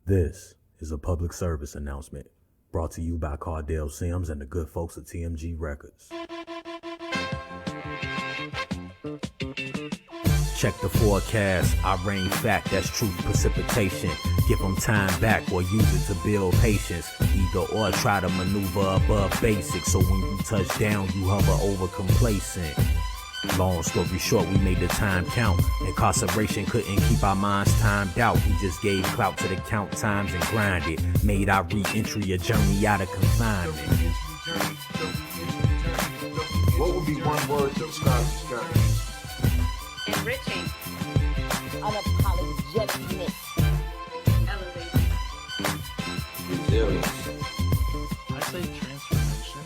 This is a public service announcement brought to you by Cardell Sims and the good folks at TMG Records. Check the forecast. I rain fact, that's truth precipitation. Give them time back or use it to build patience. Either or try to maneuver above basics. So when you touch down, you hover over complacent. Long story short, we made the time count. Incarceration couldn't keep our minds timed out. We just gave clout to the count times and grinded. Made our re-entry a journey out of confinement. What would be one word to describe this journey? Enriching. Unapologeticness. Elevating. Resilience. I say transformation.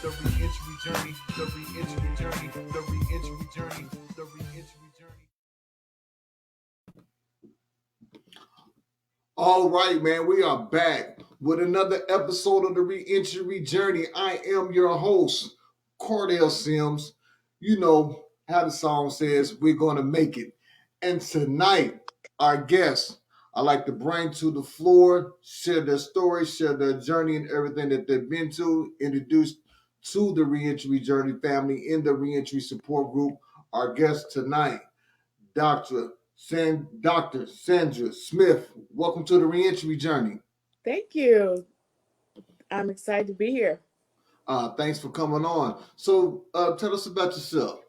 The re-entry journey, the re-entry journey, the re-entry journey, the re-entry journey. All right, man, we are back with another episode of the Re-Entry Journey. I am your host, Cardell Sims. You know how the song says, we're going to make it. And tonight, our guests, I like to bring to the floor, share their story, share their journey and everything that they've been to, introduce to the Re-Entry Journey family in the Re-Entry Support Group. Our guest tonight, Dr. Sandra Smith. Welcome to the Re-Entry Journey. Thank you. I'm excited to be here. Thanks for coming on. So tell us about yourself.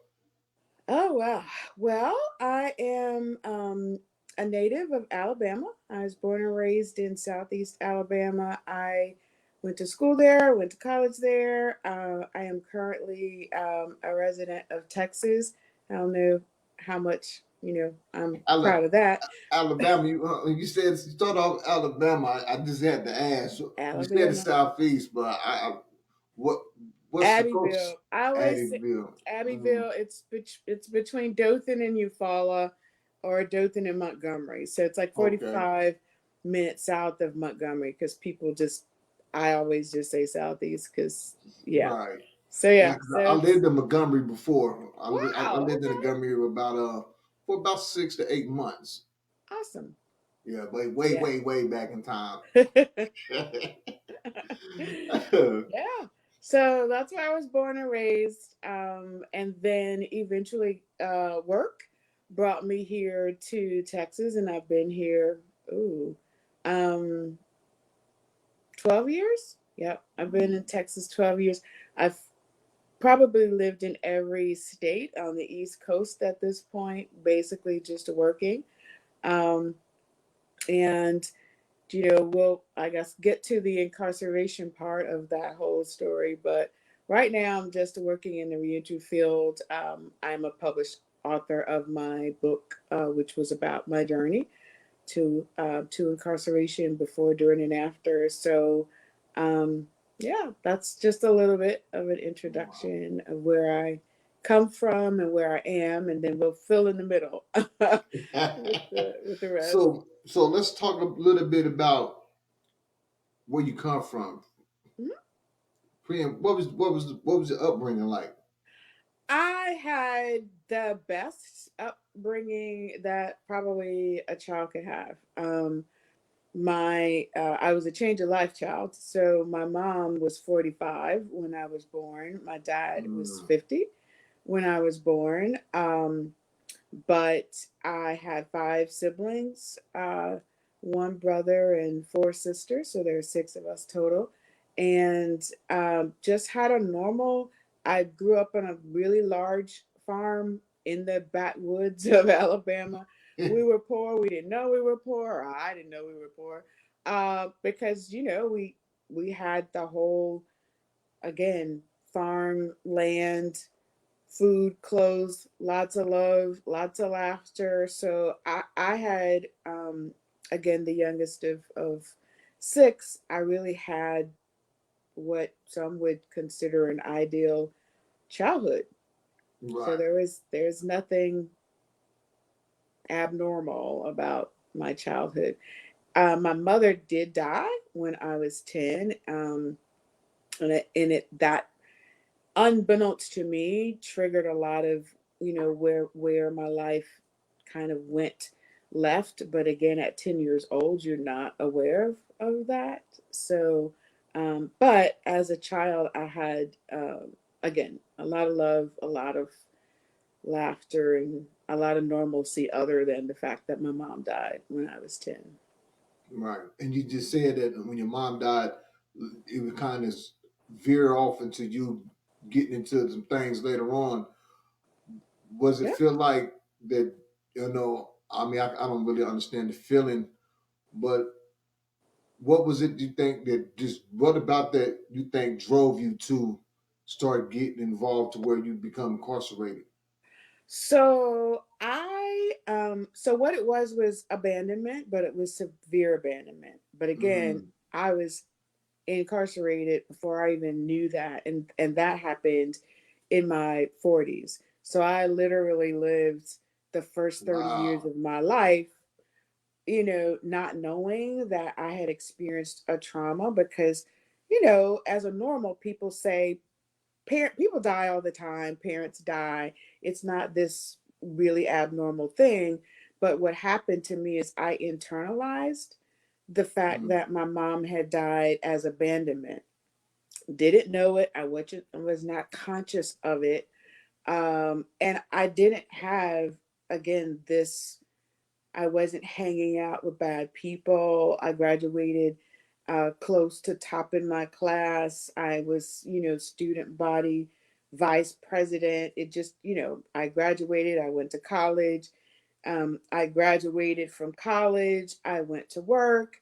Oh, wow. Well, I am a native of Alabama. I was born and raised in Southeast Alabama. I went to school there, went to college there. I am currently a resident of Texas. I don't know how much, I'm proud of that. Alabama, you said you started off Alabama. I just had to ask. You said Alabama. the Southeast, but what's Abbeville. the I always say Abbeville. Abbeville. It's between Dothan and Eufaula, or Dothan and Montgomery. So it's like 45 minutes south of Montgomery. Because I always just say Southeast. Because Right. So yeah. 'Cause I lived in Montgomery before. I Wow, lived in okay. Montgomery for about 6 to 8 months. Awesome. Yeah, but way back in time. Yeah. So that's where I was born and raised. And then eventually work brought me here to Texas, and I've been here 12 years. Yep. I've been in Texas 12 years. I've probably lived in every state on the East Coast at this point, basically just working. And we'll, I guess, get to the incarceration part of that whole story. But right now, I'm just working in the reentry field. I'm a published author of my book, which was about my journey to incarceration before, during, and after. So, that's just a little bit of an introduction of where I come from and where I am, and then we'll fill in the middle with the rest. So let's talk a little bit about where you come from. Mhm. What was your upbringing like? I had the best upbringing that probably a child could have. I was a change of life child. So my mom was 45 when I was born. My dad was 50 when I was born. But I had 5 siblings, 1 brother and 4 sisters. So there are 6 of us total. And just had a normal, I grew up on a really large farm in the backwoods of Alabama. We were poor. We didn't know we were poor. Or I didn't know we were poor. Because, we had the whole, again, farm, land, food, clothes, lots of love, lots of laughter. So I had, again, the youngest of 6. I really had what some would consider an ideal childhood. Right. So there's nothing abnormal about my childhood. My mother did die when I was 10, that, unbeknownst to me, triggered a lot of where my life kind of went left. But again, at 10 years old, you're not aware of that. So, but as a child, I had, again, a lot of love, a lot of laughter, and a lot of normalcy, other than the fact that my mom died when I was 10. Right. And you just said that when your mom died, it would kind of veer off into you getting into some things later on. Was it Yeah. feel like that, I mean, I don't really understand the feeling, but what was it you think that just, what about that you think drove you to start getting involved to where you become incarcerated? So what it was abandonment, but it was severe abandonment. But again, Mm-hmm. I was incarcerated before I even knew that, and that happened in my 40s. So I literally lived the first 30 years Wow. of my life, not knowing that I had experienced a trauma, because as a normal, people say people die all the time, parents die. It's not this really abnormal thing. But what happened to me is I internalized the fact Mm-hmm. that my mom had died as abandonment. Didn't know it. I was not conscious of it. And I didn't have, again, this, I wasn't hanging out with bad people. I graduated close to top in my class. I was, student body vice president. It just, I graduated. I went to college. I graduated from college. I went to work.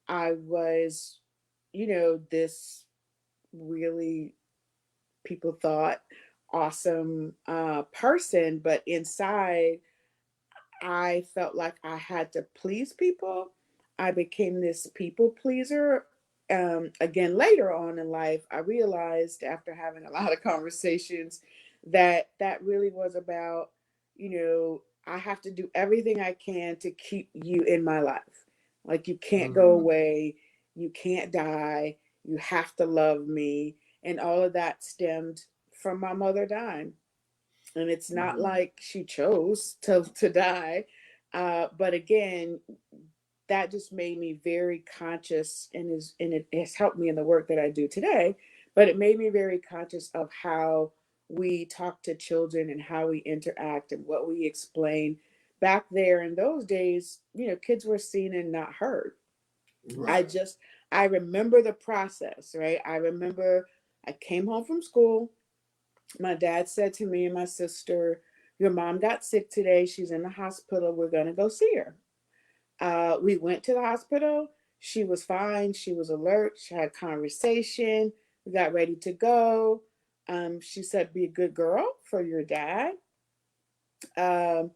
I was, this really, people thought, awesome person, but inside I felt like I had to please people. I became this people pleaser. Again, later on in life, I realized, after having a lot of conversations, that that really was about, I have to do everything I can to keep you in my life. Like, you can't go Mm-hmm. away, you can't die, you have to love me. And all of that stemmed from my mother dying. And it's not Mm-hmm. like she chose to die. But again, that just made me very conscious, and it has helped me in the work that I do today. But it made me very conscious of how we talk to children and how we interact and what we explain. Back there in those days, kids were seen and not heard. I Right. just I remember the process, right? I remember I came home from school. My dad said to me and my sister, "Your mom got sick today. She's in the hospital. We're going to go see her." We went to the hospital. She was fine. She was alert. She had conversation. We got ready to go. She said, "Be a good girl for your dad." Um,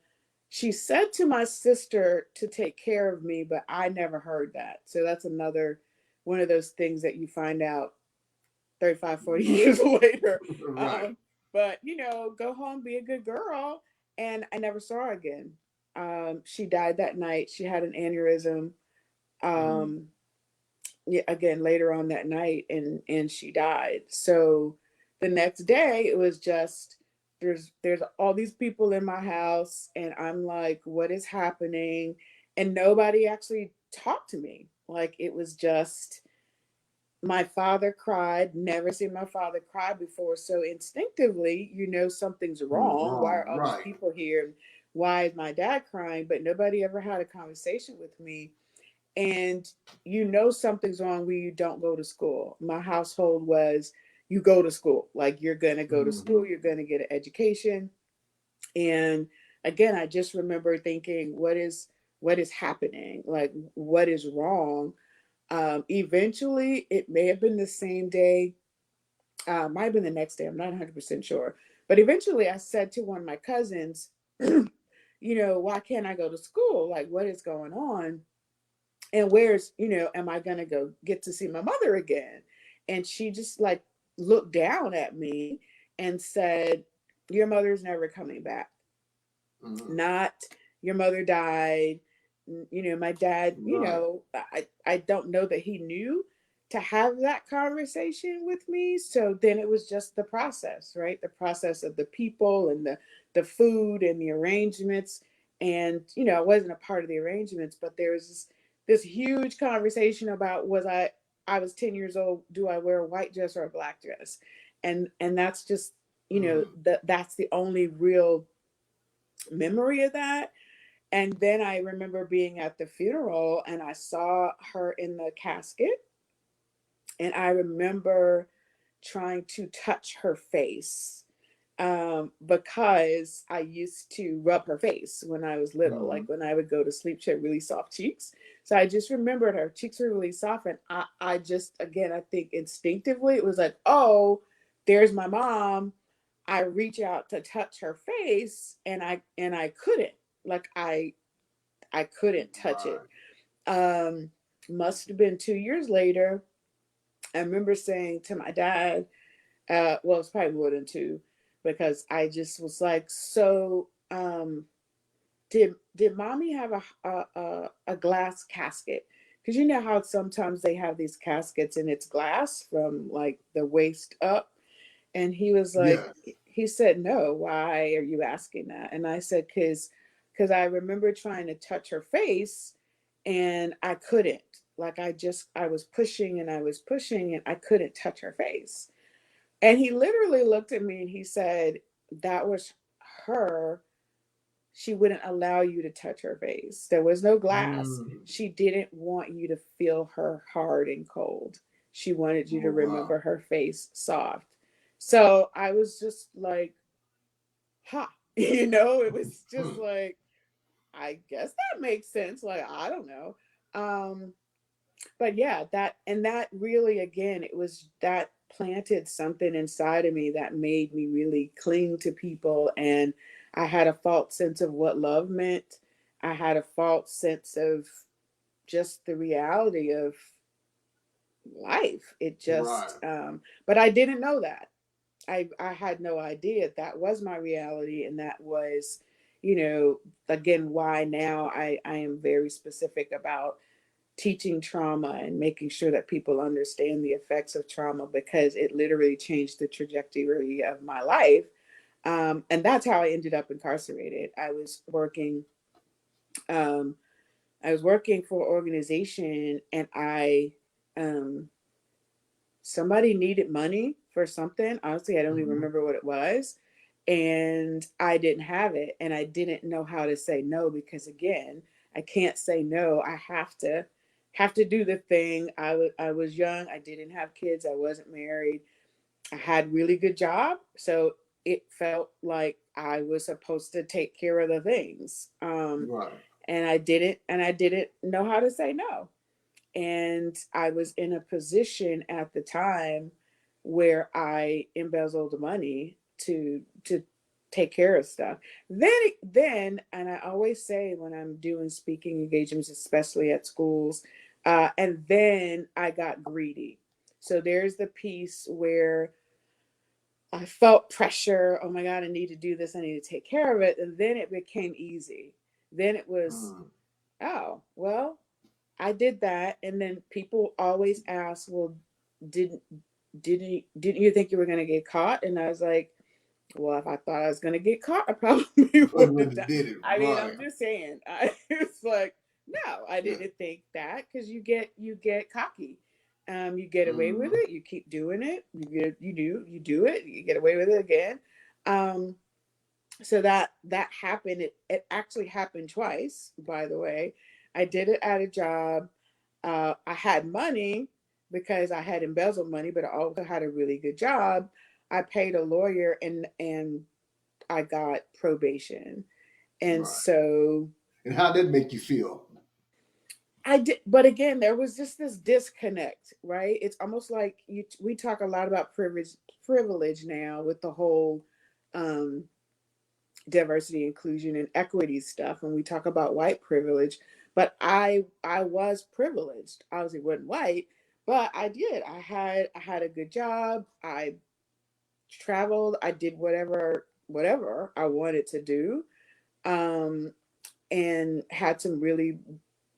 she said to my sister to take care of me, but I never heard that. So that's another one of those things that you find out 35, 40 years later. Right. Um, but, go home, be a good girl. And I never saw her again. She died that night. She had an aneurysm. Mm-hmm. Um, yeah, again, later on that night, and she died. So the next day, it was just, there's all these people in my house, and I'm like, what is happening? And nobody actually talked to me. Like, it was just, my father cried, never seen my father cry before. So instinctively, something's Something's wrong. Why wrong. are all these Right. people here? Why is my dad crying? But nobody ever had a conversation with me. And something's wrong when you don't go to school. My household was, you go to school. Like, you're going to go to Mm-hmm. school, you're going to get an education. And again, I just remember thinking, what is happening? Like, what is wrong? Eventually, it may have been the same day, might have been the next day. I'm not 100% sure. But eventually, I said to one of my cousins, why can't I go to school? Like, what is going on? And am I going to go get to see my mother again? And she just, like, looked down at me and said, your mother's never coming back. Mm-hmm. Not, your mother died. My dad, Right. I don't know that he knew to have that conversation with me. So then it was just the process, right? The process of the people and the food and the arrangements. And, you know, I wasn't a part of the arrangements, but there was this huge conversation about I was 10 years old, do I wear a white dress or a black dress? And that's just, you know, that's the only real memory of that. And then I remember being at the funeral and I saw her in the casket. And I remember trying to touch her face, because I used to rub her face when I was little. Like when I would go to sleep, she had really soft cheeks. So I just remembered her cheeks were really soft. And I just, again, I think instinctively it was like, oh, there's my mom. I reach out to touch her face and I couldn't. Like I couldn't touch it. Must have been 2 years later. I remember saying to my dad, well, it's probably more than two, because I just was like, so did mommy have a glass casket? Because you know how sometimes they have these caskets and it's glass from like the waist up. And he was like, he said, no, why are you asking that? And I said, because I remember trying to touch her face and I couldn't. Like I was pushing and I was pushing and I couldn't touch her face. And he literally looked at me and he said, that was her. She wouldn't allow you to touch her face. There was no glass. She didn't want you to feel her hard and cold. She wanted you to remember her face soft. So I was just like, ha, you know, it was just like, I guess that makes sense. Like, I don't know. But yeah, that really, again, it was that planted something inside of me that made me really cling to people. And I had a false sense of what love meant. I had a false sense of just the reality of life. It just, but I didn't know that. I had no idea that was my reality. And that was, you know, again, why now I am very specific about teaching trauma and making sure that people understand the effects of trauma, because it literally changed the trajectory of my life. And that's how I ended up incarcerated. Um, I was working for an organization, and somebody needed money for something. Honestly, I don't even remember what it was. And I didn't have it. And I didn't know how to say no, because again, I can't say no. I have to do the thing. I was young. I didn't have kids. I wasn't married. I had really good job. So it felt like I was supposed to take care of the things. And I didn't know how to say no. And I was in a position at the time where I embezzled the money to take care of stuff. Then, and I always say when I'm doing speaking engagements, especially at schools, and then I got greedy. So there's the piece where I felt pressure. Oh my God, I need to do this. I need to take care of it. And then it became easy. Then it was, oh, well, I did that. And then people always ask, well, didn't didn't you think you were gonna get caught? And I was like, well, if I thought I was gonna get caught, I probably would have done. I mean, I'm just saying. It's like, no, I didn't think that, because you get cocky. You get away with it. You keep doing it. You do it. You get away with it again. So that happened. It actually happened twice, by the way. I did it at a job. I had money because I had embezzled money, but I also had a really good job. I paid a lawyer and I got probation. And so And how did that make you feel? I did, but again, there was just this disconnect, right? It's almost like we talk a lot about privilege now with the whole um, diversity, inclusion, and equity stuff, and we talk about white privilege. But I was privileged. Obviously, wasn't white, but I did. I had a good job. I traveled. I did whatever I wanted to do, um, and had some really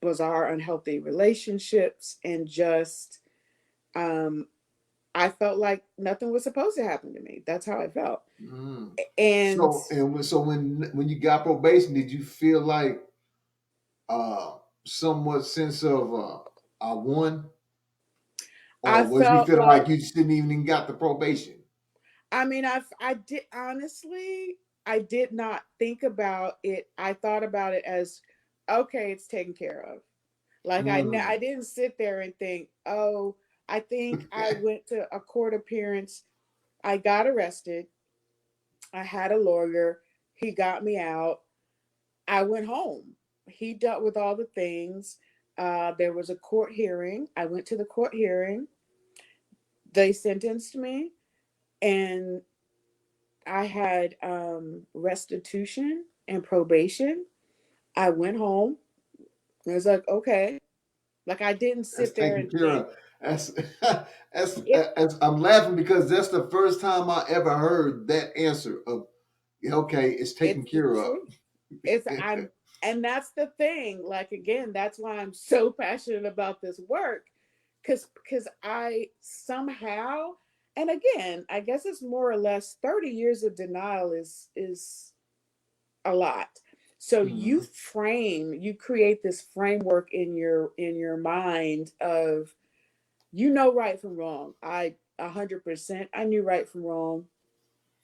bizarre, unhealthy relationships, and just um, I felt like nothing was supposed to happen to me. That's how I felt. Mm. And So when you got probation, did you feel like somewhat sense of I won, I or was you felt feeling like like, you just didn't even got the probation? I mean, I did honestly, I did not think about it. I thought about it as, okay, it's taken care of. Like Mm. I didn't sit there and think, oh, I think I went to a court appearance. I got arrested. I had a lawyer. He got me out. I went home. He dealt with all the things. There was a court hearing. I went to the court hearing. They sentenced me, and I had restitution and probation. I went home. I was like, okay. Like I didn't That's sit there taken and care think of. That's it. I'm laughing because that's the first time I ever heard that answer of okay, it's taken It's the care of. truth. It's I'm, and that's the thing. Like again, that's why I'm so passionate about this work, because I somehow, and again, I guess it's more or less 30 years of denial is a lot. So Mhm. you create this framework in your mind of, you know, right from wrong. I 100% I knew right from wrong,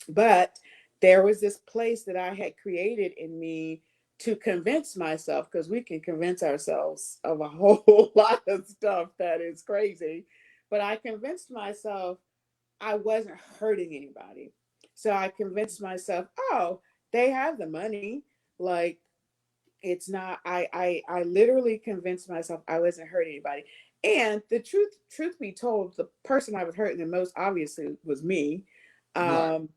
but there was this place that I had created in me to convince myself, because we can convince ourselves of a whole lot of stuff that is crazy. But I convinced myself I wasn't hurting anybody. So I convinced myself, oh, they have the money. Like it's not, I literally convinced myself I wasn't hurting anybody. And the truth be told, the person I was hurting the most obviously was me. Right. Um,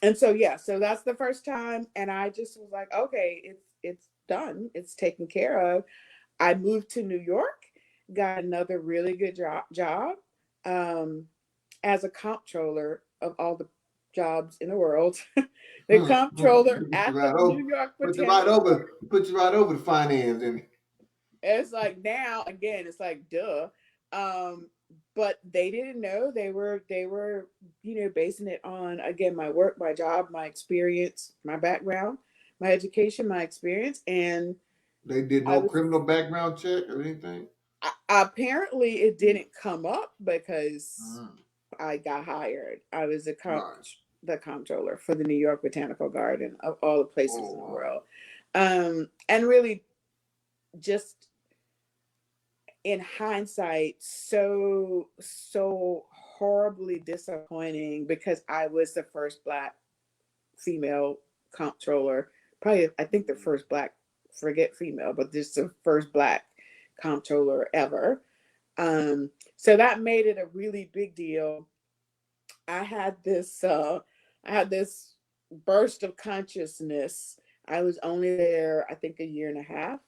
and so yeah, so that's the first time, and I just was like, okay, it's done, it's taken care of. I moved to New York, got another really good job um, as a comptroller of all the jobs in the world. The comptroller Put you at the right over. New York Put you right Botanical Garden. over. Put you right over the finance and It's like now again, it's like duh. Um, but they didn't know, they were, you know, basing it on again my work, my job, my experience, my background, my education, my experience, and they did I no was criminal background check or anything. apparently it didn't come up because Mm. I got hired. I was Right. the comptroller for the New York Botanical Garden of all the places Oh in the wow. world. And really just in hindsight, so horribly disappointing, because I was the first black female comptroller. Probably, I think the first black, forget female, but this is the first black comptroller ever. So that made it a really big deal. I had this, I had this burst of consciousness. I was only there, I think, a year and a half.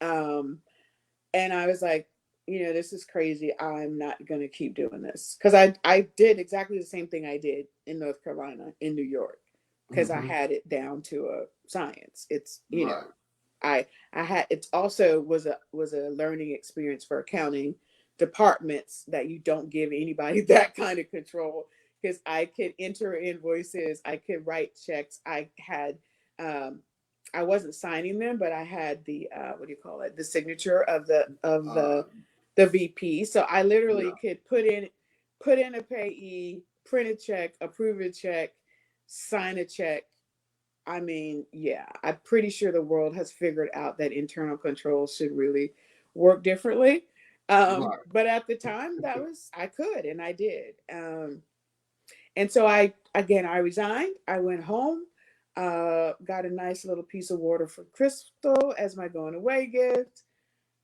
Um, and I was like, you know, this is crazy. I'm not going to keep doing this, because I did exactly the same thing I did in North Carolina, in New York, because I Hmm. had it down to a science. It's, you know, Right. I had, it's also was a learning experience for accounting departments, that you don't give anybody that kind of control, because I could enter invoices, I could write checks, I had um I wasn't signing them, but I had the what do you call it, the signature of Uh. the VP. So I literally Yeah. could put in a payee, print a check, approve a check, sign a check. I mean, yeah, I'm pretty sure the world has figured out that internal controls should really work differently. Right. But at the time, that was, I could and I did. And so I, again, I resigned. I went home, got a nice little piece of water for Crystal as my going away gift.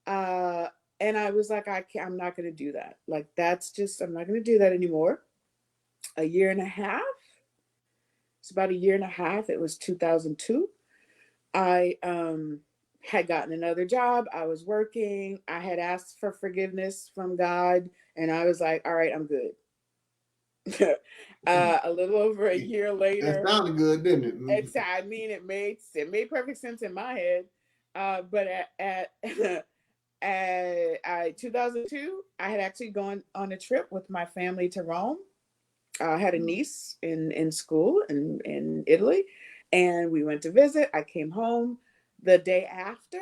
Uh, and I was like, I'm not going to do that. Like, that's just, I'm not going to do that anymore. A year and a half. It's about a year and a half. It was 2002. I had gotten another job. I was working. I had asked for forgiveness from God, and I was like, all right, I'm good. A little over a year That later, sounded good, didn't it? Mhm. I mean, it made perfect sense in my head. But at I 2002, I had actually gone on a trip with my family to Rome. I had a niece in school in Italy, and we went to visit. I came home the day after.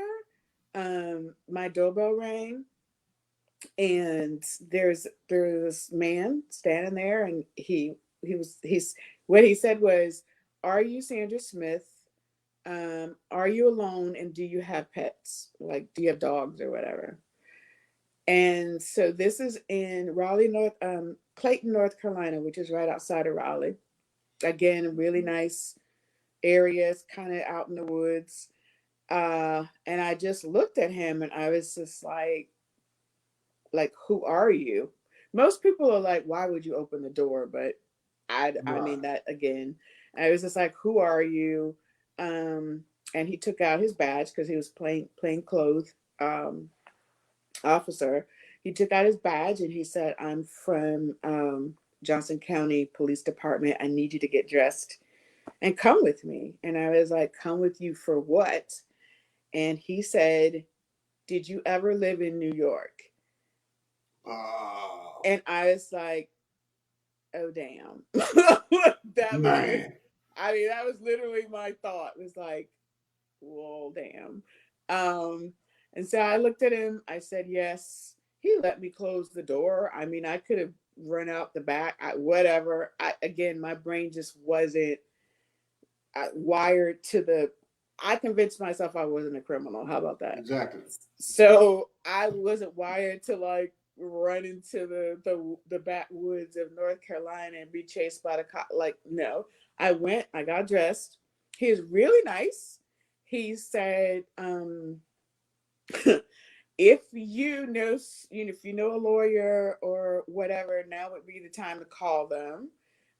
My doorbell rang, and there's this man standing there, and he's what he said was, "Are you Sandra Smith? Are you alone, and do you have pets? Like, do you have dogs or whatever?" And so this is in Raleigh, Clayton, North Carolina, which is right outside of Raleigh. Again, really nice areas, kind of out in the woods. And I just looked at him, and I was just like, who are you? Most people are like, why would you open the door? But I Right. mean that again. I was just like, who are you? And he took out his badge because he was plain clothes officer. He took out his badge and he said, I'm from Johnson County Police Department. I need you to get dressed and come with me. And I was like, come with you for what? And he said, did you ever live in New York? And I was like, oh, damn. Man. That was literally my thought. It was like, well, damn. And so I looked at him. I said, yes. He let me close the door. I mean, I could have run out the back, whatever. Again, my brain just wasn't wired to the. I convinced myself I wasn't a criminal. How about that? Exactly. So I wasn't wired to like run into the backwoods of North Carolina and be chased by the cop. Like, no. I went. I got dressed. He was really nice. He said, if you know a lawyer or whatever, now would be the time to call them.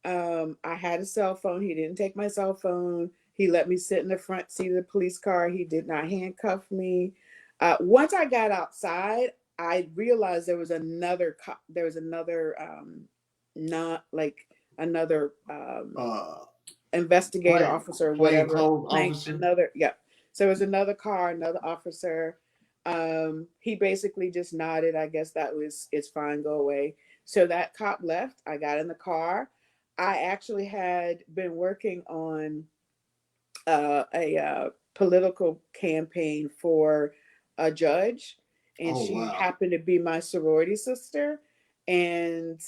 I had a cell phone. He didn't take my cell phone. He let me sit in the front seat of the police car. He did not handcuff me. Once I got outside, I realized there was another not like another investigator officer, whatever. Officer. Yeah. So it was another car, another officer. He basically just nodded. I guess it's fine, go away. So that cop left. I got in the car. I actually had been working on a political campaign for a judge, and she happened to be my sorority sister, and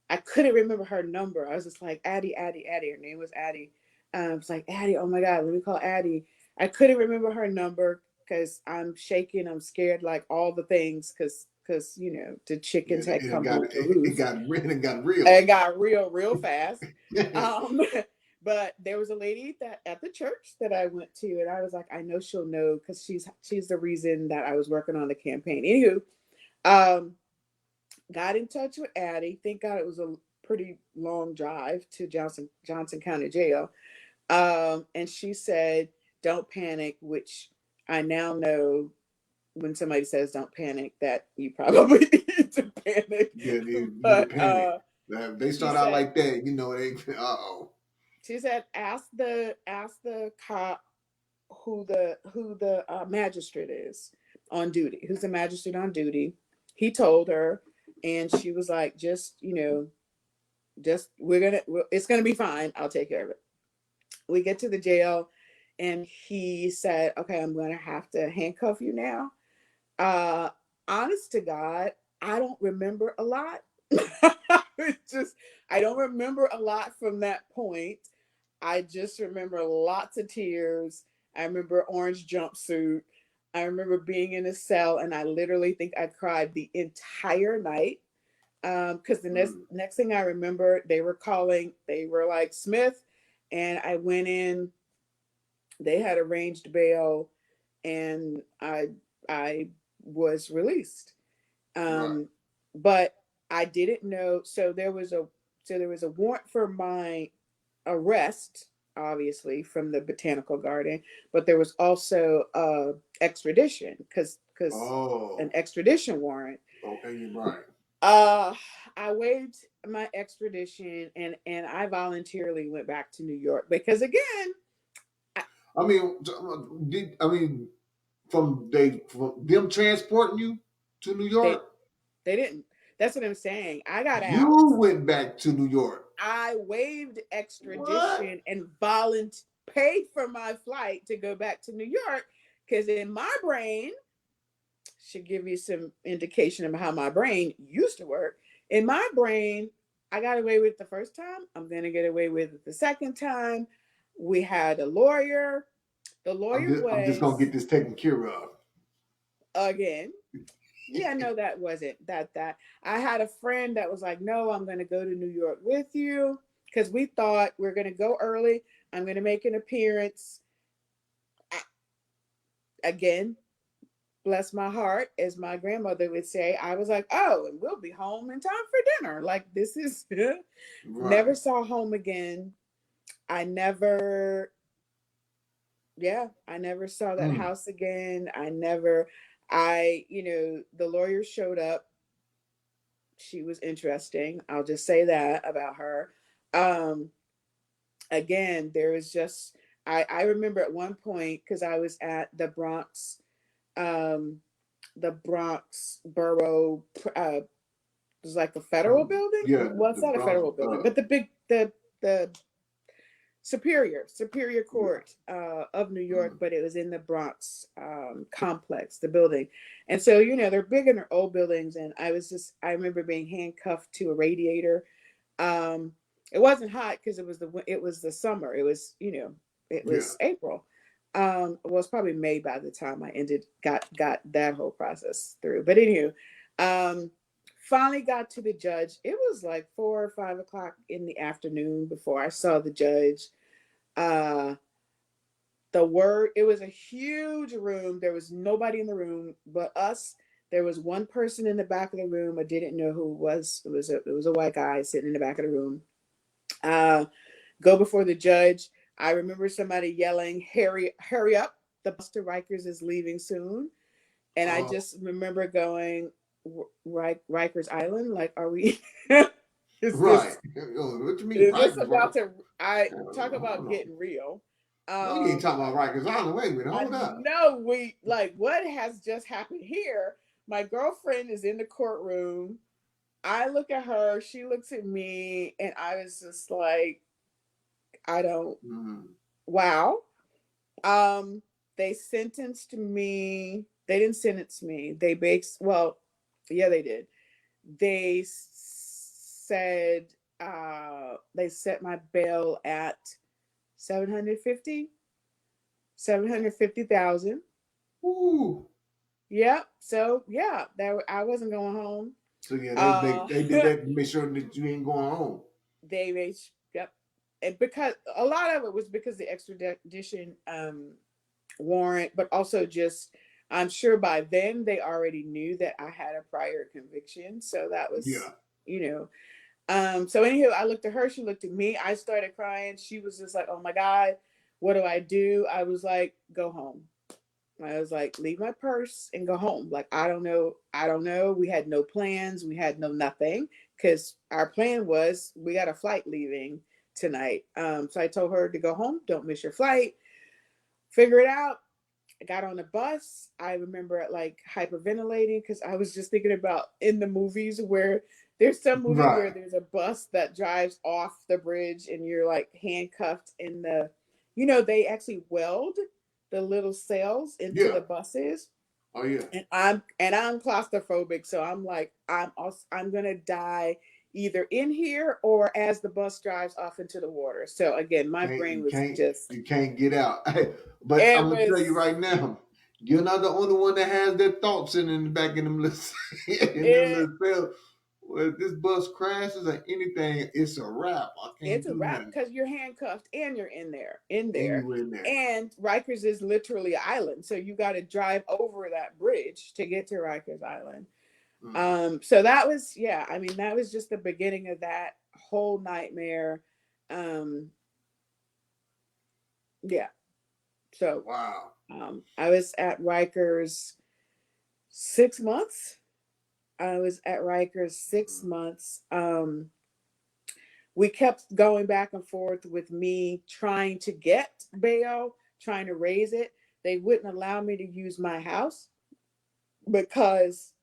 I couldn't remember her number. I was just like, Addie. Her name was Addie. I was like, Addie, oh my God, let me call Addie. I couldn't remember her number because I'm shaking, I'm scared, like all the things, because the chickens had come home to roost. It got real. It got real fast. But there was a lady that at the church that I went to, and I was like, I know she'll know because she's the reason that I was working on the campaign. Anywho, got in touch with Addie. Thank God it was a pretty long drive to Johnson County Jail. And she said, don't panic, which I now know when somebody says don't panic, that you probably need to panic. Yeah, you panic. They start out like that, they She said, ask the cop who the magistrate is on duty. Who's the magistrate on duty? He told her, and she was like, it's gonna be fine. I'll take care of it. We get to the jail, and he said, okay, I'm gonna have to handcuff you now. Honest to God, I don't remember a lot. I don't remember a lot from that point. I just remember lots of tears. I remember orange jumpsuit. I remember being in a cell, and I literally think I cried the entire night. Because the next thing I remember, they were like, Smith, and I went in. They had arranged bail, and I was released. But I didn't know. So there was a warrant for my arrest, obviously, from the botanical garden, but there was also extradition because an extradition warrant. Okay, you're right. I waived my extradition, and I voluntarily went back to New York because, again, from them transporting you? to New They York? they didn't. That's what I'm saying. I got out. You went back to New York. I waived What? extradition and paid for my flight to go back to New York because in my brain, should give you some indication of how my brain used to work. In my brain, I got away with it the first time. I'm going to get away with it the second time. We had a lawyer. The lawyer I'm just gonna was, get this taken care of. again, yeah, no, that wasn't that. I had a friend that was like, no, I'm going to go to New York with you because we thought we're going to go early. I'm going to make an appearance. Again, bless my heart, as my grandmother would say, I was like, oh, and we'll be home in time for dinner. Like, this is never Right. saw home again. I never, I never saw that Mm. house again. The lawyer showed up. She was interesting. I'll just say that about her. Um, Again, there was just, I remember at one point, because I was at um, the Bronx Borough, it was like the federal building. Yeah, Well, it's the not a Bronx. federal building, but the Superior Court of New York, Mm. but it was in the Bronx complex, the building. And so, they're big in their old buildings. And I remember being handcuffed to a radiator. Um, it wasn't hot because it was the summer. It was, it Yeah. was April. Well, it's probably May by the time I got that whole process through. But anywho, um, finally got to the judge. It was like 4 or 5 o'clock in the afternoon before I saw the judge. Uh, it was a huge room. There was nobody in the room but us. There was one person in the back of the room. I didn't know who it was. It was a white guy sitting in the back of the room. Uh, go before the judge. I remember somebody yelling, hurry up. The bus to Rikers is leaving soon. And I Uh, just remember going, Rikers Island? Like, are we, is right. this, What you mean, is right? this about to, talk Hold about on. getting real. No, you ain't Um, talking about Rikers Island. Wait a minute. I Hold up. know what has just happened here? My girlfriend is in the courtroom. I look at her, she looks at me, and I was just like, I don't, Mm. wow. Um, they sentenced me. They didn't sentence me. Yeah, they did. They said they set my bail at 750, 750,000. Ooh. Yep. So yeah, I wasn't going home. So yeah, Uh, they did that to make sure that you ain't going home. they made yep, and because a lot of it was because the extradition warrant, but also just I'm sure by then they already knew that I had a prior conviction, so that was Yeah. you know. So anywho, I looked at her, she looked at me, I started crying. She was just like, "Oh my God, what do I do?" I was like, "Go home." I was like, leave my purse and go home. Like, I don't know. I don't know. We had no plans. We had no nothing because our plan was we got a flight leaving tonight. So I told her to go home. Don't miss your flight. Figure it out. I got on the bus. I remember like hyperventilating because I was just thinking about in the movies where there's some movie where Right. there's a bus that drives off the bridge and you're like handcuffed in they actually weld the little cells into Yeah. the buses. Oh yeah. And I'm claustrophobic, so I'm like I'm gonna die either in here or as the bus drives off into the water. So again, my Can't brain you was can't just you can't get out. But it I'm gonna tell you was right now, you're not the only one that has their thoughts in the back of them little in them it little cells. Well, if this bus crashes or anything, it's a wrap. I can't it's a do wrap nothing. because you're handcuffed and you're in there. Anywhere in there. And Rikers is literally an island, so you got to drive over that bridge to get to Rikers Island. Mm. So that was, yeah, I mean, that was just the beginning of that whole nightmare. Um, yeah. So Wow. I was at Rikers 6 months. I was at Rikers six Mm. months. We kept going back and forth with me trying to get bail, trying to raise it. They wouldn't allow me to use my house because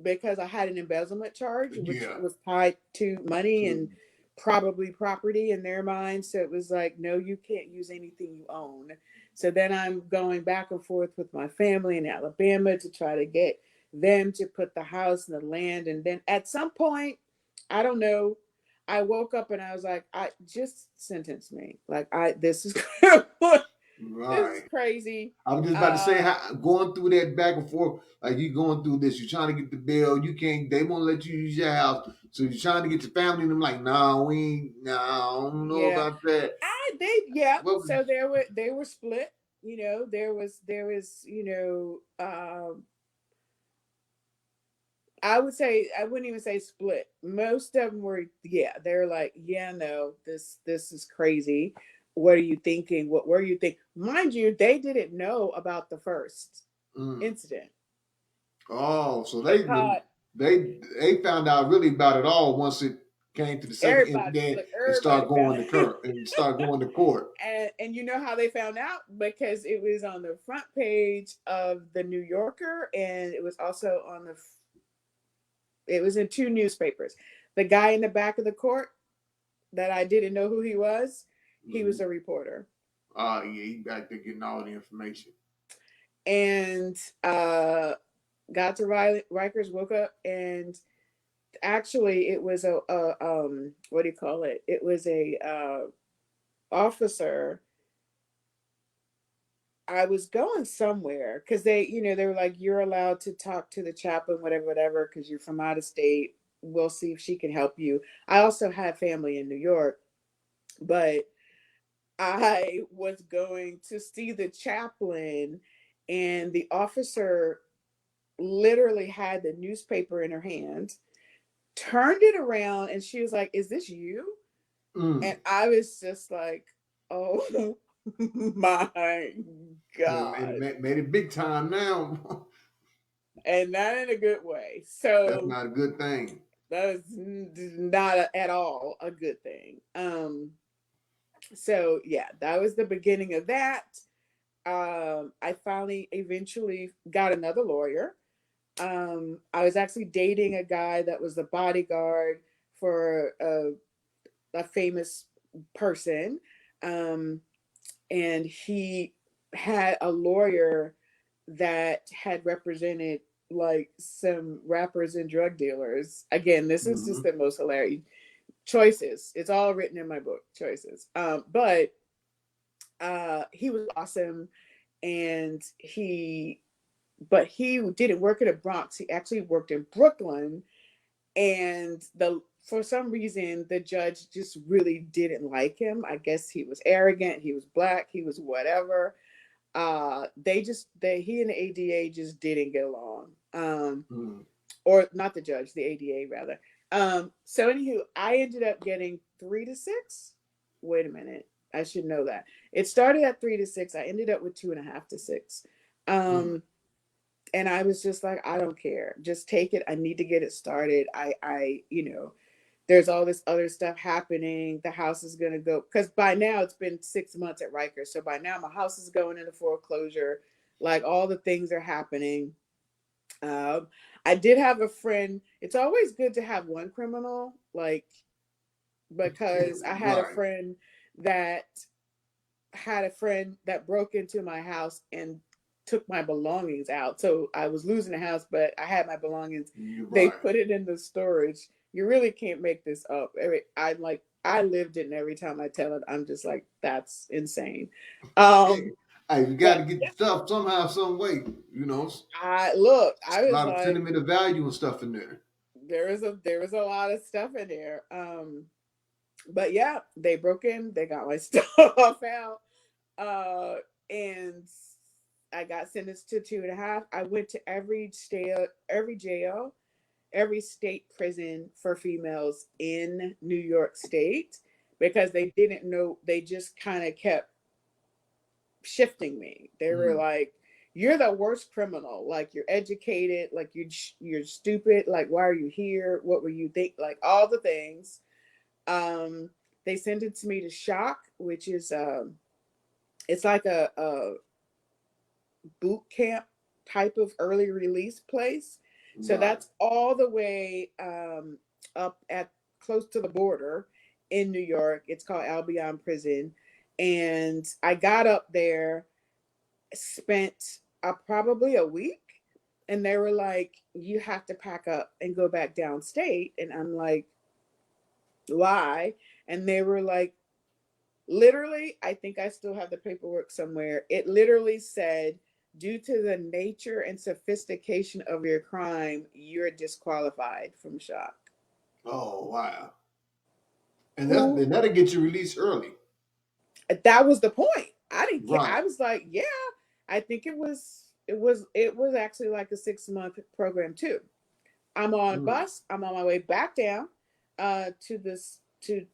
because I had an embezzlement charge, which Yeah. was tied to money and Mm. probably property in their mind. So it was like, no, you can't use anything you own. So then I'm going back and forth with my family in Alabama to try to get them to put the house and the land. And then at some point, I don't know, I woke up and I was like, I just sentence me. Like this is this is Right. crazy. I was just about to say how going through that back and forth, like you going through this, you're trying to get the bill, you can't, they won't let you use your house. So you're trying to get your family, and I'm like, nah, we ain't, nah, I don't know Yeah. about that. Yeah. What So they were split. You know, there was, I would say I wouldn't even say split. Most of them were, yeah, they're like, yeah, no, this is crazy. What are you thinking? What were you think? Mind you, they didn't know about the first mm. incident. Oh, so They caught they found out really about it all once it came to the second everybody. incident Look, and everybody found start going to court. and you know how they found out? Because it was on the front page of the New Yorker, and it was also on it was in two newspapers. The guy in the back of the court that I didn't know who he was Mm-hmm. a reporter. Yeah, he back there getting all the information. And got to Rikers, woke up, and actually it was a what do you call it? It was a officer. I was going somewhere because they were like, you're allowed to talk to the chaplain, whatever, because you're from out of state. We'll see if she can help you. I also had family in New York, but I was going to see the chaplain, and the officer literally had the newspaper in her hand, turned it around, and she was like, "Is this you?" Mm. And I was just like, "Oh my God." Made it big time now. And not in a good way. That's So not a good thing. that was not at all a good thing. So yeah, that was the beginning of that. I finally eventually got another lawyer. I was actually dating a guy that was the bodyguard for a famous person. Um, and he had a lawyer that had represented like some rappers and drug dealers. Again, this is just Mm-hmm. the most hilarious choices. It's all written in my book, Choices. But he was awesome, and he didn't work in the Bronx. He actually worked in Brooklyn, and the for some reason the judge just really didn't like him. I guess he was arrogant, he was black, he was whatever. He and the ADA just didn't get along. Mm. Or not the judge, the ADA rather. So anywho, I ended up getting 3 to 6. Wait a minute, I should know that. It started at 3 to 6. I ended up with 2.5 to 6. Mm. And I was just like, I don't care. Just take it. I need to get it started. There's all this other stuff happening. The house is gonna go because by now it's been 6 months at Rikers. So by now my house is going into foreclosure. Like all the things are happening. I did have a friend. It's always good to have one criminal, like because I had a Right. friend that broke into my house and took my belongings out. So I was losing the house, but I had my belongings. You're They right. put it in the storage. You really can't make this up. I lived it, and every time I tell it, I'm just like, that's insane. Hey, Um, hey, you got but to get the stuff somehow, some way. You know, I a was lot of like, sentimental value and stuff in there. there was a lot of stuff in there. But yeah, they broke in, they got my stuff out, and I got sentenced to 2.5. I went to every state prison for females in New York State because they didn't know. They just kind of kept shifting me. They were Mm. like, "You're the worst criminal. Like you're educated. Like you're stupid. Like why are you here? What were you think? Like all the things." They sentenced me to shock, which is it's like a boot camp type of early release place. So Right. that's all the way up at close to the border in New York. It's called Albion Prison. And I got up there, spent probably a week, and they were like, you have to pack up and go back downstate. And I'm like, why? And they were like, literally, I think I still have the paperwork somewhere. It literally said, due to the nature and sophistication of your crime, you're disqualified from shock. Oh wow. And Who? that'll get you released early. That was the point. I didn't care. Right. I was like, yeah, I think it was actually like a 6 month program too. I'm on a Mm. bus. I'm on my way back down to this to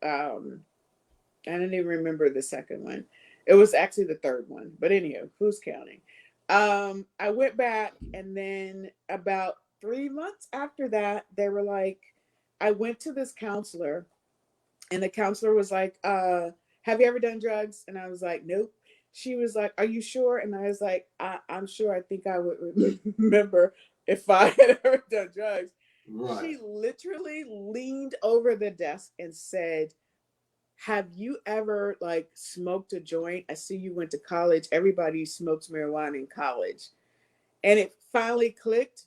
I don't even remember the second one. It was actually the third one. But anyhow, who's counting? I went back, and then about 3 months after that, they were like, I went to this counselor, and the counselor was like, have you ever done drugs? And I was like, nope. She was like, are you sure? And I was like, I'm sure. I think I would remember if I had ever done drugs. Right. She literally leaned over the desk and said, have you ever like smoked a joint? I see you went to college. Everybody smokes marijuana in college. And it finally clicked.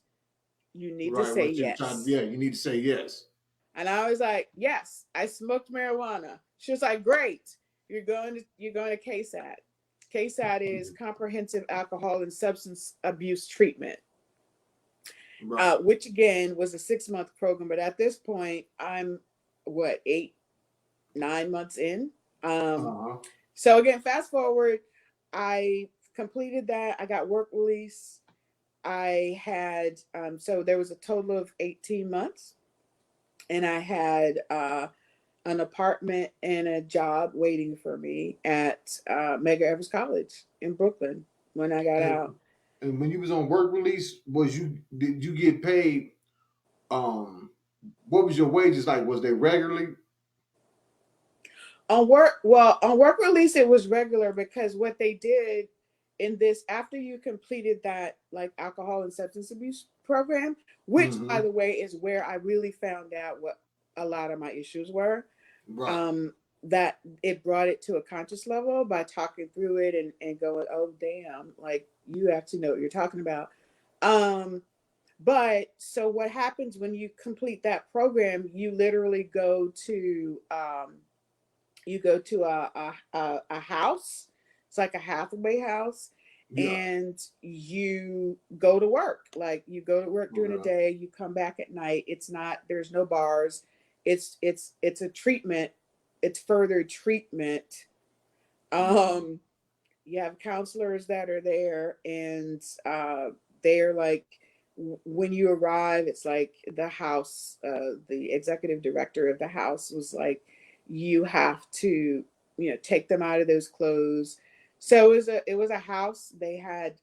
You need to Right. say What you trying to? yes. Yeah, you need to say yes. And I was like, yes, I smoked marijuana. She was like, great. You're going to KSAT. KSAT is Comprehensive Alcohol and Substance Abuse Treatment, Right. which again was a 6 month program. But at this point, I'm what, 8, 9 months in. Um, Uh-huh. so again, fast forward, I completed that. I got work release. I had so there was a total of 18 months, and I had an apartment and a job waiting for me at Medgar Evers College in Brooklyn when I got And out. and when you was on work release, did you get paid? Um, what was your wages like? Was they regularly? On work release, it was regular because what they did in this, after you completed that like alcohol and substance abuse program, which by Mm-hmm. the way is where I really found out what a lot of my issues were, Right. um, that it brought it to a conscious level by talking through it and going, oh damn, like you actually know what you're talking about. Um, but so what happens when you complete that program, you go to a house. It's like a Hathaway house, Yeah. and you go to work. Like you go to work during the Okay. day, you come back at night. It's not, there's no bars. It's a treatment. It's further treatment. Mm-hmm. Um, you have counselors that are there, and they're like, when you arrive, it's like the house, the executive director of the house was like, you have to, take them out of those clothes. So it was a house. They had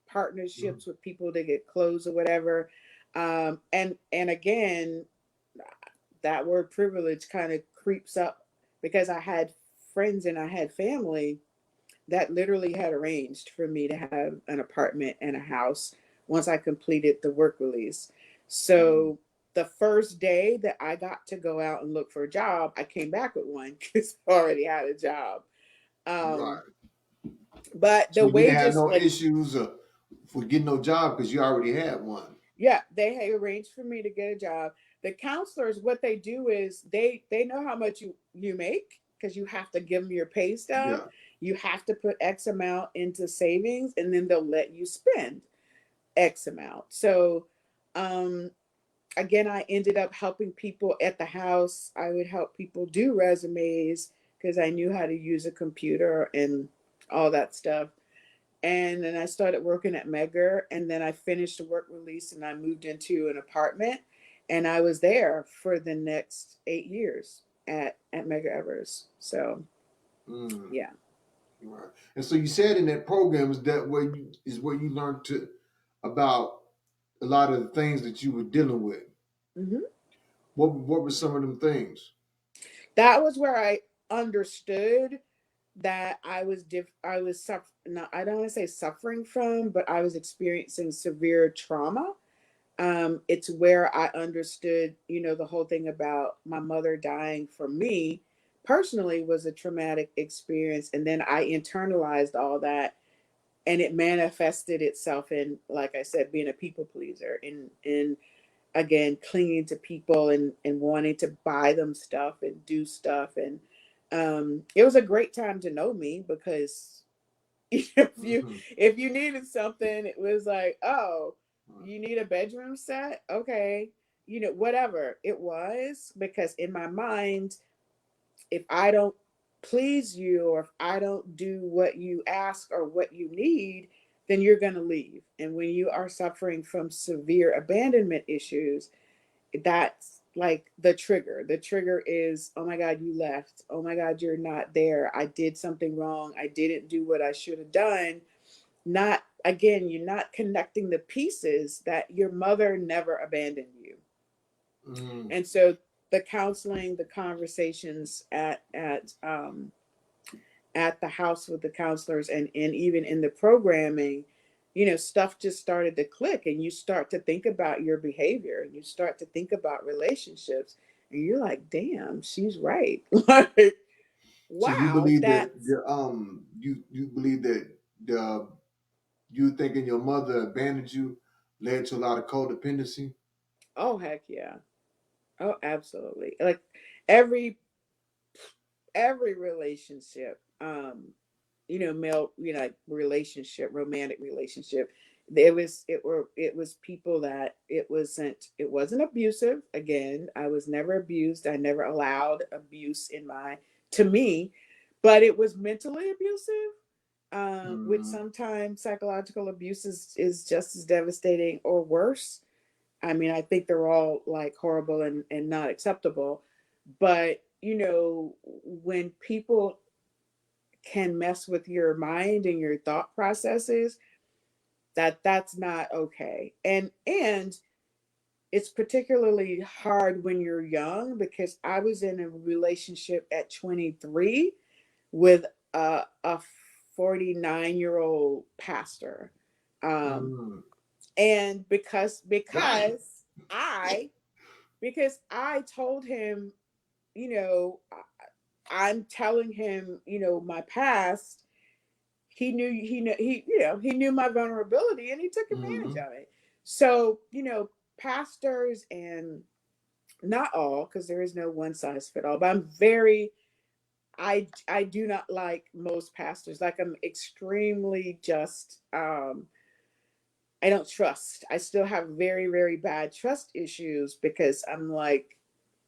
partnerships with people to get clothes or whatever. And again, that word privilege kind of creeps up because I had friends and I had family that literally had arranged for me to have an apartment and a house once I completed the work release. Mm-hmm. So the first day that I got to go out and look for a job, I came back with one because I already had a job. Um, Right. but So the you didn't have wages, no like, issues for getting no job because you already had one. yeah, they had arranged for me to get a job. The counselors, what they do is they know how much you make because you have to give them your pay stub. Yeah. You have to put X amount into savings, and then they'll let you spend X amount. So, um, again, I ended up helping people at the house. I would help people do resumes because I knew how to use a computer and all that stuff. And then I started working at Medgar, and then I finished the work release and I moved into an apartment, and I was there for the next 8 years at Medgar Evers. So Mm. yeah. Right. And so you said in that program is where you learned to about a lot of the things that you were dealing with. Hmm. What were some of them things? That was where I understood that I was no, I don't want to say suffering from, but I was experiencing severe trauma. It's where I understood, the whole thing about my mother dying for me personally was a traumatic experience. And then I internalized all that, and it manifested itself in, like I said, being a people pleaser, and again, clinging to people, and wanting to buy them stuff and do stuff. And it was a great time to know me, because if you Mhm. if you needed something, it was like, oh, you need a bedroom set, okay, whatever it was. Because in my mind, if I don't please you, or if I don't do what you ask or what you need, then you're going to leave. And when you are suffering from severe abandonment issues, that's like the trigger. The trigger is, oh my God, you left. Oh my God, you're not there. I did something wrong. I didn't do what I should have done. Not, again, you're not connecting the pieces that your mother never abandoned you. Mm. And so the counseling, the conversations at the house with the counselors, and even in the programming, stuff just started to click, and you start to think about your behavior, and you start to think about relationships, and you're like, damn, she's right. Like, So you wow, believe that that's you believe that the you thinking your mother abandoned you led to a lot of codependency? oh heck yeah. Oh, absolutely. Like every every relationship, male, like relationship, romantic relationship, it was people that it wasn't abusive. Again, I was never abused. I never allowed abuse in my to me, but it was mentally abusive. Which Mm. sometimes psychological abuse is just as devastating or worse. I mean, I think they're all like horrible and not acceptable. But, when people can mess with your mind and your thought processes, that's not okay. And it's particularly hard when you're young, because I was in a relationship at 23 with a 49-year-old pastor. Um, Mm. and Dang. because I told him, you know, I'm telling him, my past. He knew my vulnerability, and he took advantage Hmm. of it. So, pastors, and not all, because there is no one size fit all, but I do not like most pastors. Like, I'm extremely just I don't trust. I still have very, very bad trust issues, because I'm like,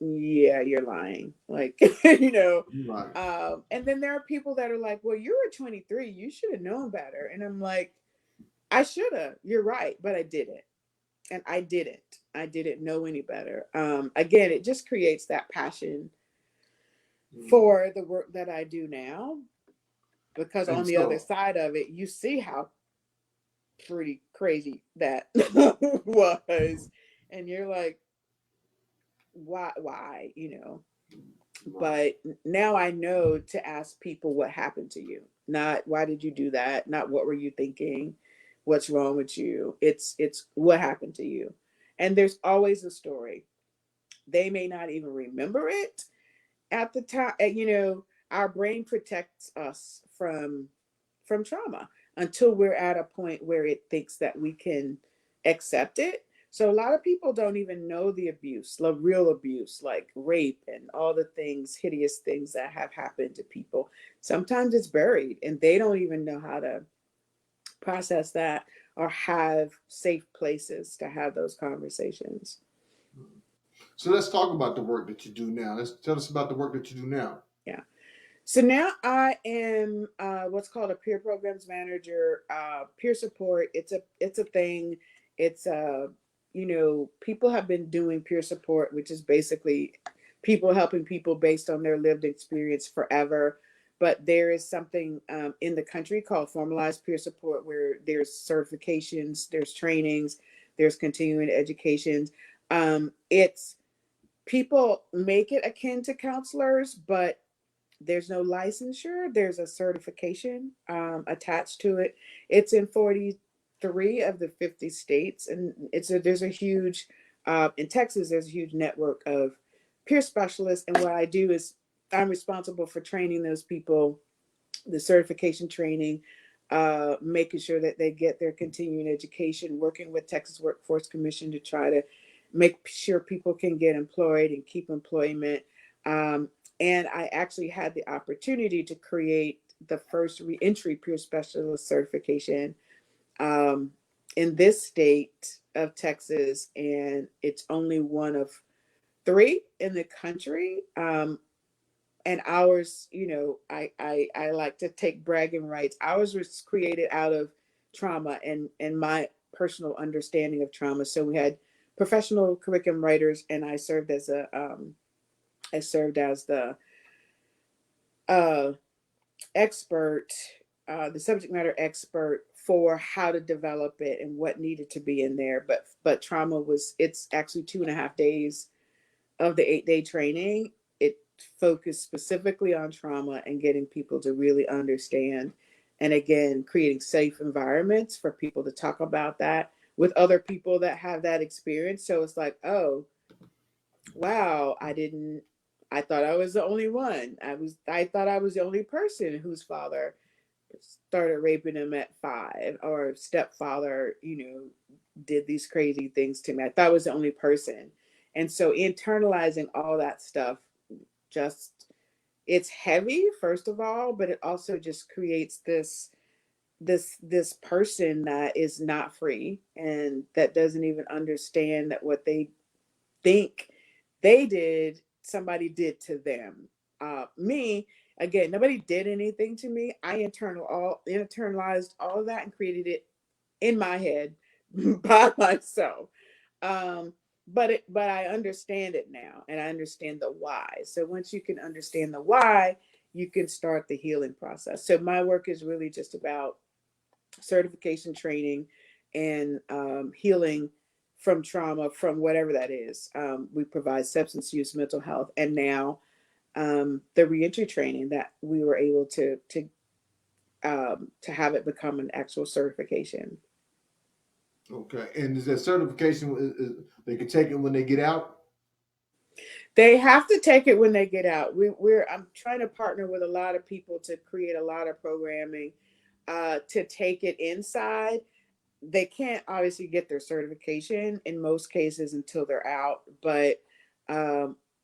yeah, you're lying. Like, Right. and then there are people that are like, well, you were 23, you should have known better. And I'm like, I should have. You're right, but I didn't. And I didn't. I didn't know any better. Again, it just creates that passion Mm. for the work that I do now, because on And the other so, side of it, you see how pretty crazy that was. And you're like, why, right. but now I know to ask people what happened to you, not why did you do that, not what were you thinking, what's wrong with you. It's what happened to you. And there's always a story. They may not even remember it at the time. Our brain protects us from trauma until we're at a point where it thinks that we can accept it. So a lot of people don't even know the abuse, the real abuse, like rape and all the things, hideous things that have happened to people. Sometimes it's buried, and they don't even know how to process that, or have safe places to have those conversations. So let's talk about the work that you do now. Let's tell us about the work that you do now. Yeah. So now I am what's called a peer programs manager. Peer support. It's a thing. It's people have been doing peer support, which is basically people helping people based on their lived experience forever. But there is something in the country called formalized peer support, where there's certifications, there's trainings, there's continuing educations. It's People make it akin to counselors, but there's no licensure. There's a certification attached to it. It's in 3 of the 50 states, and there's a huge in Texas. There's a huge network of peer specialists, and what I do is I'm responsible for training those people, the certification training, making sure that they get their continuing education, working with Texas Workforce Commission to try to make sure people can get employed and keep employment. And I actually had the opportunity to create the first reentry peer specialist certification in this state of Texas, and it's only one of 3 in the country. And ours, I like to take bragging rights. Ours was created out of trauma and my personal understanding of trauma. So we had professional curriculum writers, and I served as the expert, the subject matter expert for how to develop it and what needed to be in there. But trauma it's actually 2.5 days of the 8-day training. It focused specifically on trauma and getting people to really understand, and again, creating safe environments for people to talk about that with other people that have that experience. So it's like, oh, wow, I thought I was the only one. I thought I was the only person whose father started raping him at 5, or stepfather, did these crazy things to me. I thought I was the only person. And so internalizing all that stuff, just, it's heavy, first of all, but it also just creates this person that is not free and that doesn't even understand that what they think they did, somebody did to them. Me, again, nobody did anything to me. I internalized all of that and created it in my head by myself. But I understand it now, and I understand the why. So once you can understand the why, you can start the healing process. So my work is really just about certification training and healing from trauma, from whatever that is. We provide substance use, mental health, and now the reentry training that we were able to have it become an actual certification. Okay, and is that certification? They can take it when they get out? They have to take it when they get out. I'm trying to partner with a lot of people to create a lot of programming to take it inside. They can't obviously get their certification in most cases until they're out, but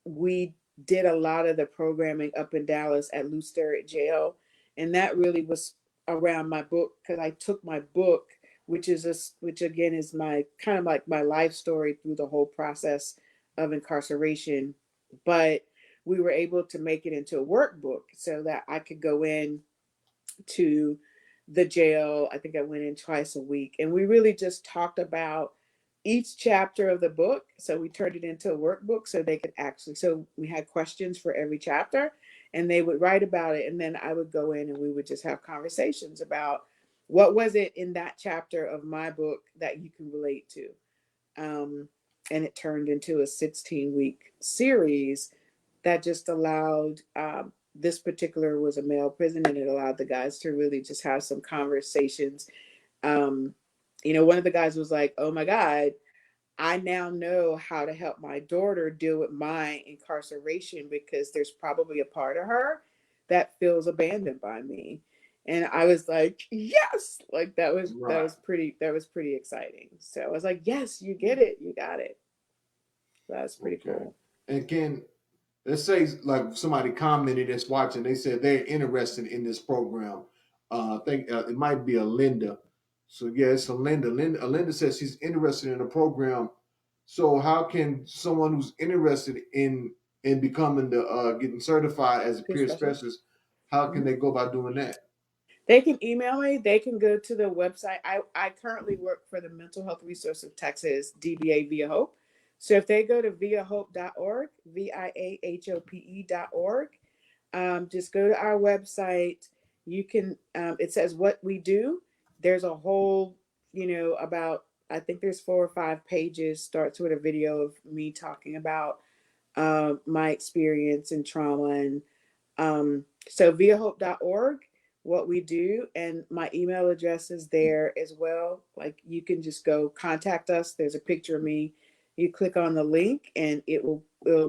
we did a lot of the programming up in Dallas at Lou Sterrett Jail, and that really was around my book, because I took my book, which again is my kind of like my life story through the whole process of incarceration, but we were able to make it into a workbook so that I could go in to the jail. I think I went in twice a week, and we really just talked about each chapter of the book. So we turned it into a workbook so they could actually, so we had questions for every chapter, and they would write about it. And then I would go in and we would just have conversations about what was it in that chapter of my book that you can relate to. And it turned into a 16-week series that just allowed, this particular was a male prison, and it allowed the guys to really just have some conversations. One of the guys was like, oh my God, I now know how to help my daughter deal with my incarceration, because there's probably a part of her that feels abandoned by me. And I was like, yes, like that was pretty exciting. So I was like, yes, you get it, you got it. So that's pretty cool. And let's say like somebody commented that's watching, they said they're interested in this program. I think it might be a Linda. So yeah, it's a Linda. Linda says she's interested in the program. So how can someone who's interested in becoming getting certified as a peer specialist, how can they go about doing that? They can email me. They can go to the website. I currently work for the Mental Health Resource of Texas, DBA Via Hope. So if they go to viahope.org, viahope.org, just go to our website. You can, it says what we do. There's a whole, about, I think there's 4 or 5 pages, starts with a video of me talking about my experience in trauma. And so viahope.org. what we do, and my email address is there as well. Like, you can just go contact us. There's a picture of me. You click on the link and it'll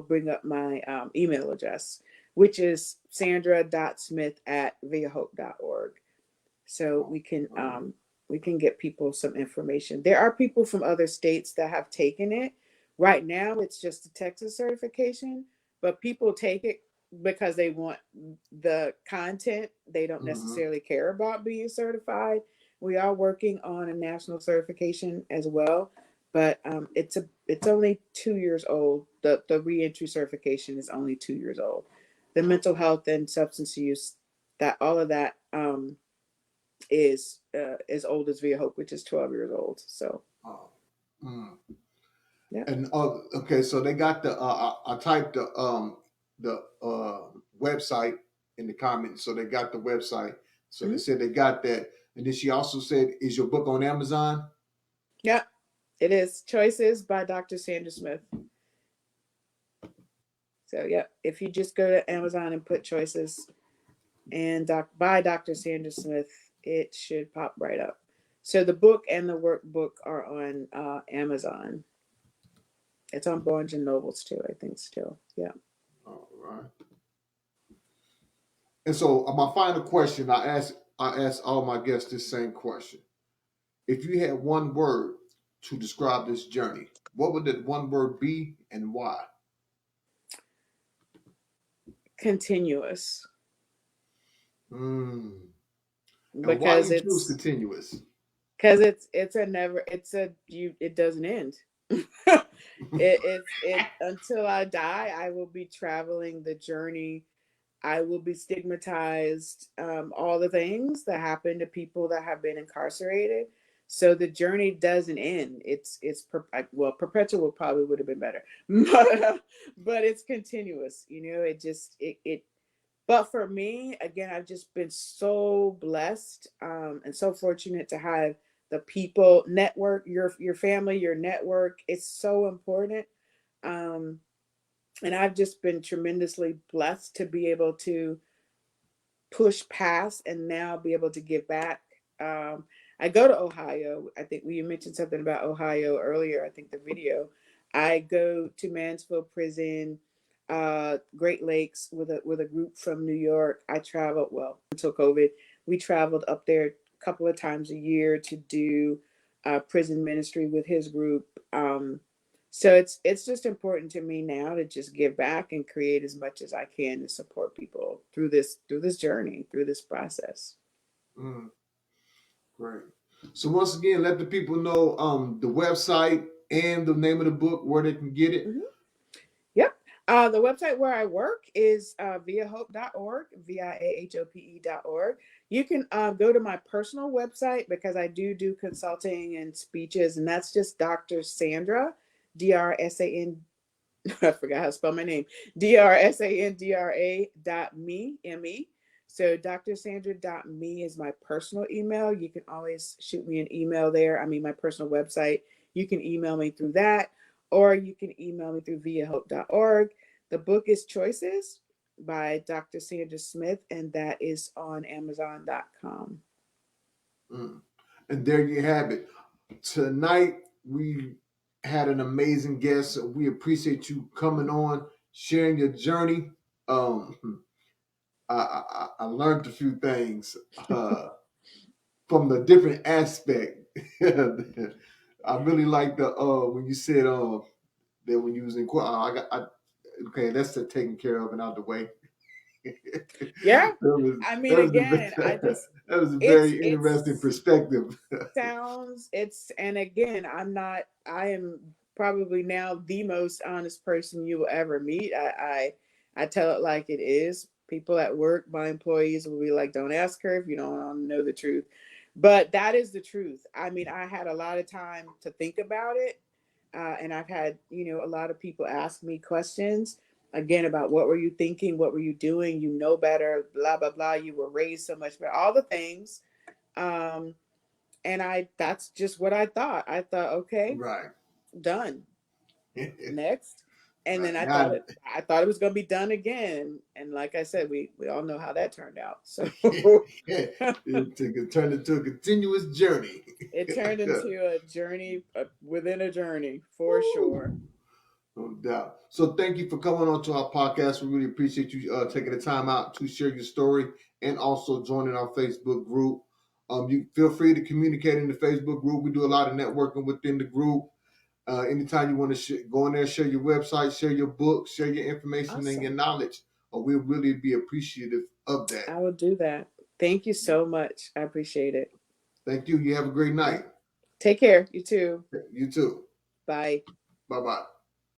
bring up my email address, which is sandra.smith@viahope.org. So we can get people some information. There are people from other states that have taken it. Right now it's just a Texas certification, but people take it because they want the content. They don't Mhm. necessarily care about being certified. We are working on a national certification as well, but it's only 2 years old. The reentry certification is only 2 years old. The mental health and substance use, that all of that is as old as Via Hope, which is 12 years old. So Oh. Mm. yeah. And okay, so they got the I typed the website in the comments, so they got the website. So they Mhm. said they got that, and then she also said, "Is your book on Amazon?" Yeah, it is Choices by Dr. Sandra Smith. So yeah, if you just go to Amazon and put Choices and by Dr. Sandra Smith, it should pop right up. So the book and the workbook are on Amazon. It's on Barnes and Nobles too, I think. Still, yeah. All right. And so my final question, I ask all my guests this same question. If you had one word to describe this journey, what would that one word be, and why? Continuous, Mm. And why because you choose it's continuous? because it's a never it's a you it doesn't end. It until I die, I will be traveling the journey. I will be stigmatized, all the things that happen to people that have been incarcerated. So the journey doesn't end. Well, perpetual probably would have been better, but it's continuous. It just it. But for me, again, I've just been so blessed, and so fortunate to have the people network, your family, your network. It's so important. Um, and I've just been tremendously blessed to be able to push past and now be able to give back. I go to Ohio. I think you mentioned something about Ohio earlier. I think the video. I go to Mansfield Prison, Great Lakes with a group from New York. I traveled, well, until COVID. We traveled up there a couple of times a year to do prison ministry with his group. So it's just important to me now to just give back and create as much as I can to support people through this journey, through this process. Mm, great. So once again, let the people know the website and the name of the book where they can get it. Mhm. Yep. The website where I work is viahope.org, viahope.org. You can go to my personal website because I do consulting and speeches, and that's just Dr. Sandra, DRSAN. I forgot how to spell my name. DRSANDRA.me, me. So drsandra.me is my personal email. You can always shoot me an email there. I mean, my personal website. You can email me through that, or you can email me through viahope.org. The book is Choices by Dr. Sandra Smith, and that is on Amazon.com. Mm. And there you have it. Tonight we had an amazing guest. We appreciate you coming on, sharing your journey. I learned a few things from the different aspect. I really like the when you said that when you was in court. Okay, that's taken care of and out the way. Yeah. that was I that mean, was again, that was a it's, very interesting it's, perspective. and again, I am probably now the most honest person you will ever meet. I tell it like it is. People at work, my employees will be like, don't ask her if you don't want to know the truth. But that is the truth. I mean, I had a lot of time to think about it. And I've had, a lot of people ask me questions again about what were you thinking? What were you doing? You know better, blah, blah, blah. You were raised so much better, all the things. Um, and that's just what I thought. I thought, okay, Right. done. Next. And then I Now- thought it was going to be done again. And like I said, we all know how that turned out. So it turned into a continuous journey. it turned into a journey within a journey for sure. No doubt. So thank you for coming on to our podcast. We really appreciate you taking the time out to share your story and also joining our Facebook group. You feel free to communicate in the Facebook group. We do a lot of networking within the group. Anytime you want to go in there, share your website, share your book, share your information and your knowledge, we'll really be appreciative of that. I will do that. Thank you so much. I appreciate it. Thank you. You have a great night. Take care. You too. You too. Bye. Bye-bye.